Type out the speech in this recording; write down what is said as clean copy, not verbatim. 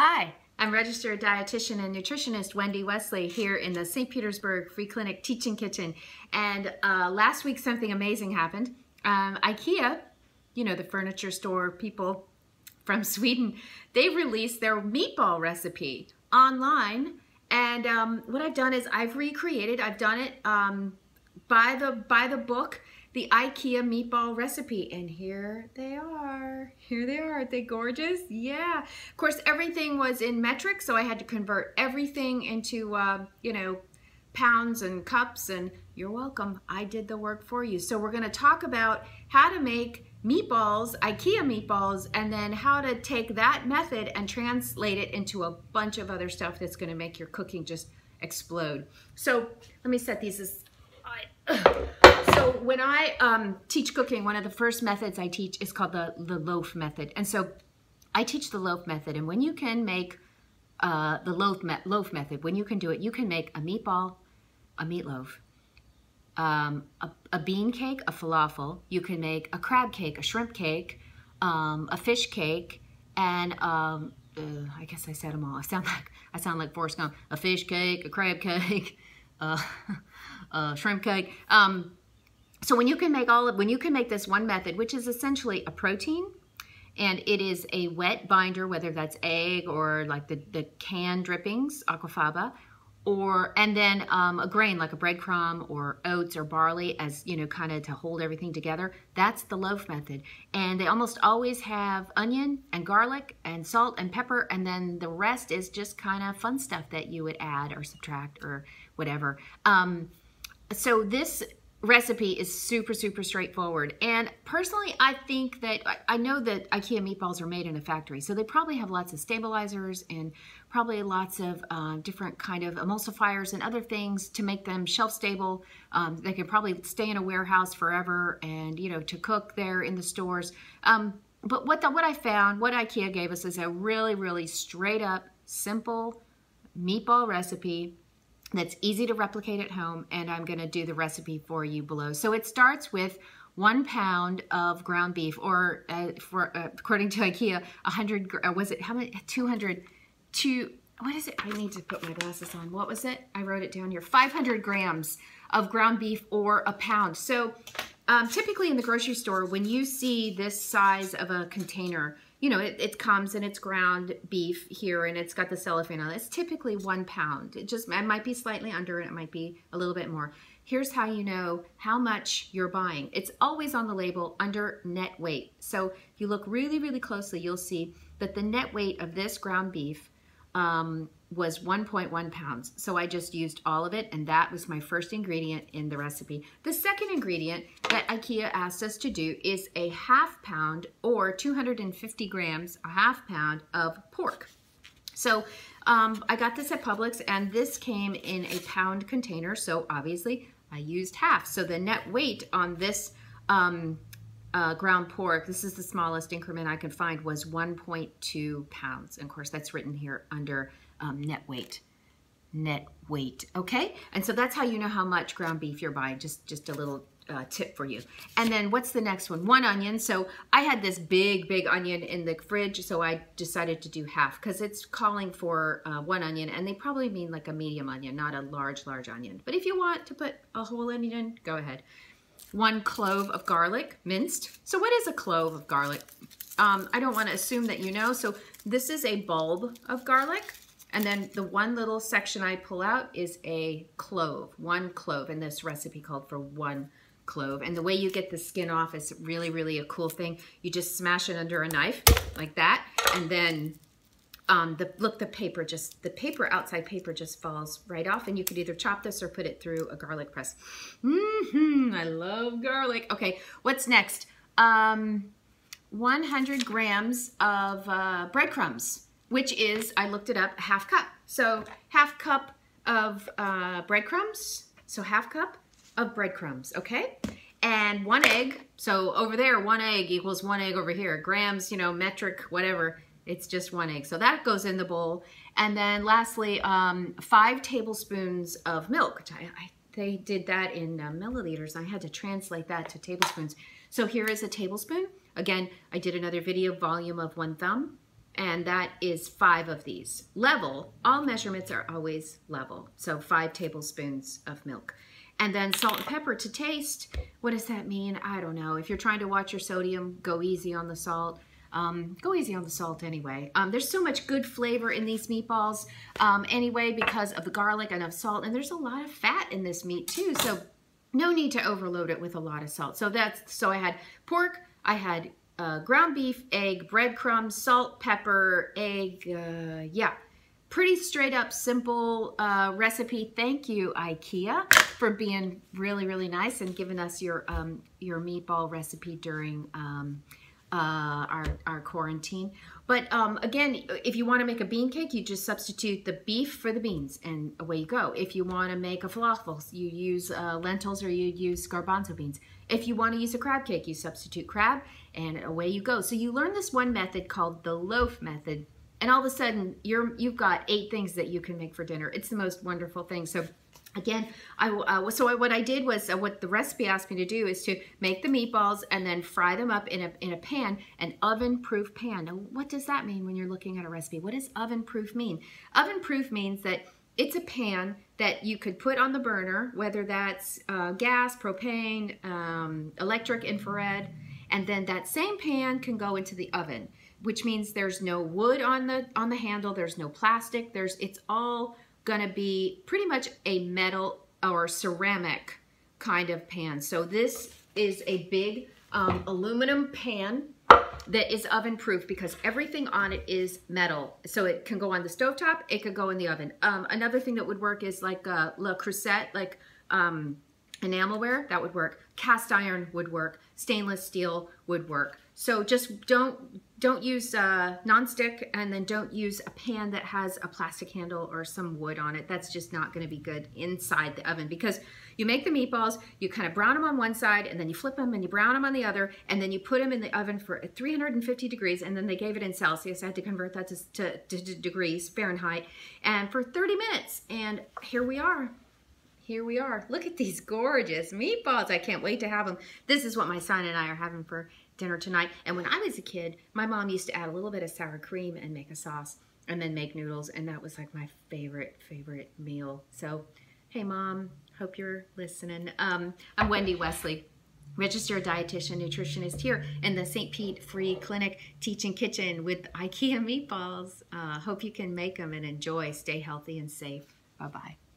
Hi, I'm registered dietitian and nutritionist Wendy Wesley here in the St. Petersburg Free Clinic Teaching Kitchen. And last week something amazing happened. IKEA, you know, the furniture store people from Sweden, they released their meatball recipe online. And what I've done is I've recreated, I've done it by the book, the IKEA meatball recipe, and here they are. Here they are. Aren't they gorgeous? Yeah. Of course, everything was in metric, so I had to convert everything into, you know, pounds and cups, and you're welcome. I did the work for you. So we're going to talk about how to make meatballs, IKEA meatballs, and then how to take that method and translate it into a bunch of other stuff that's going to make your cooking just explode. So let me set these as So when I teach cooking, one of the first methods I teach is called the loaf method. And so I teach the loaf method. And when you can make the loaf method, when you can do it, you can make a meatball, a meatloaf, a bean cake, a falafel. You can make a crab cake, a shrimp cake, a fish cake, and I guess I said them all. I sound like Forrest Gump. A fish cake, a crab cake, a shrimp cake. So when you can make this one method, which is essentially a protein, and it is a wet binder, whether that's egg or like the canned drippings, aquafaba, and then a grain like a breadcrumb or oats or barley, as you know, kind of to hold everything together. That's the loaf method. And they almost always have onion and garlic and salt and pepper, and then the rest is just kind of fun stuff that you would add or subtract or whatever. So this recipe is super straightforward, and personally I think that I know that IKEA meatballs are made in a factory, so they probably have lots of stabilizers and probably lots of different kind of emulsifiers and other things to make them shelf stable. They could probably stay in a warehouse forever, and you know, to cook there in the stores. But what I found, what IKEA gave us, is a really straight up simple meatball recipe that's easy to replicate at home, and I'm going to do the recipe for you below. So it starts with 1 pound of ground beef, or according to IKEA, 100. Was it how many? 200. What is it? I need to put my glasses on. What was it? I wrote it down here. 500 grams of ground beef, or a pound. So typically in the grocery store, when you see this size of a container, you know, it comes and it's ground beef here, and it's got the cellophane on it. It's typically 1 pound. It might be slightly under, and it might be a little bit more. Here's how you know how much you're buying. It's always on the label under net weight. So if you look really closely, you'll see that the net weight of this ground beef was 1.1 pounds. So I just used all of it, and that was my first ingredient in the recipe. The second ingredient that IKEA asked us to do is a 1/2 pound, or 250 grams, a 1/2 pound of pork. So I got this at Publix, and this came in a pound container, so obviously I used half. So the net weight on this ground pork, this is the smallest increment I could find, was 1.2 pounds. And of course, that's written here under net weight. Okay? And so that's how you know how much ground beef you're buying. Just a little tip for you. And then what's the next one? 1 onion. So I had this big onion in the fridge, so I decided to do half, because it's calling for 1 onion, and they probably mean like a medium onion, not a large onion. But if you want to put a whole onion in, go ahead. 1 clove of garlic, minced. So what is a clove of garlic? I don't want to assume that you know. So this is a bulb of garlic, and then the one little section I pull out is a clove, 1 clove. And this recipe called for 1 clove. And the way you get the skin off is really a cool thing. You just smash it under a knife like that, and then the outside paper just falls right off, and you could either chop this or put it through a garlic press. I love garlic. Okay, what's next? 100 grams of breadcrumbs, which is, I looked it up, a 1/2 cup. So 1/2 cup of breadcrumbs. So 1/2 cup of breadcrumbs, okay? And 1 egg. So over there, 1 egg equals 1 egg over here. Grams, you know, metric, whatever. It's just 1 egg. So that goes in the bowl. And then lastly, 5 tablespoons of milk. They did that in milliliters. I had to translate that to tablespoons. So here is a tablespoon. Again, I did another video, volume of 1 thumb. and that is 5 of these. Level, all measurements are always level, so 5 tablespoons of milk. And then salt and pepper to taste. What does that mean? I don't know. If you're trying to watch your sodium, go easy on the salt. Go easy on the salt anyway. There's so much good flavor in these meatballs anyway because of the garlic and of salt, and there's a lot of fat in this meat too, so no need to overload it with a lot of salt. So I had pork, I had ground beef, egg, breadcrumbs, salt, pepper, egg, yeah. Pretty straight up, simple recipe. Thank you, IKEA, for being really, really nice and giving us your meatball recipe during our quarantine. But again, if you want to make a bean cake, you just substitute the beef for the beans and away you go. If you want to make a falafel, you use lentils or you use garbanzo beans. If you want to use a crab cake, you substitute crab and away you go. So you learn this one method called the loaf method, and all of a sudden you've got 8 things that you can make for dinner. It's the most wonderful thing. So again, what I did was what the recipe asked me to do is to make the meatballs and then fry them up in a pan, an oven-proof pan. Now, what does that mean when you're looking at a recipe? What does oven-proof mean? Oven-proof means that it's a pan that you could put on the burner, whether that's gas, propane, electric, infrared, and then that same pan can go into the oven, which means there's no wood on the handle, there's no plastic, it's all gonna be pretty much a metal or ceramic kind of pan. So this is a big aluminum pan that is oven proof because everything on it is metal. So it can go on the stovetop, it could go in the oven. Another thing that would work is like Le Creuset, like enamelware, that would work. Cast iron would work. Stainless steel would work. So just don't use nonstick, and then don't use a pan that has a plastic handle or some wood on it. That's just not going to be good inside the oven, because you make the meatballs, you kind of brown them on one side, and then you flip them and you brown them on the other, and then you put them in the oven for 350 degrees, and then they gave it in Celsius. I had to convert that to degrees Fahrenheit, and for 30 minutes. And here we are. Here we are. Look at these gorgeous meatballs. I can't wait to have them. This is what my son and I are having for dinner tonight. And when I was a kid, my mom used to add a little bit of sour cream and make a sauce and then make noodles. And that was like my favorite meal. So, hey, Mom, hope you're listening. I'm Wendy Wesley, registered dietitian, nutritionist here in the St. Pete Free Clinic Teaching Kitchen with IKEA Meatballs. Hope you can make them and enjoy. Stay healthy and safe. Bye-bye.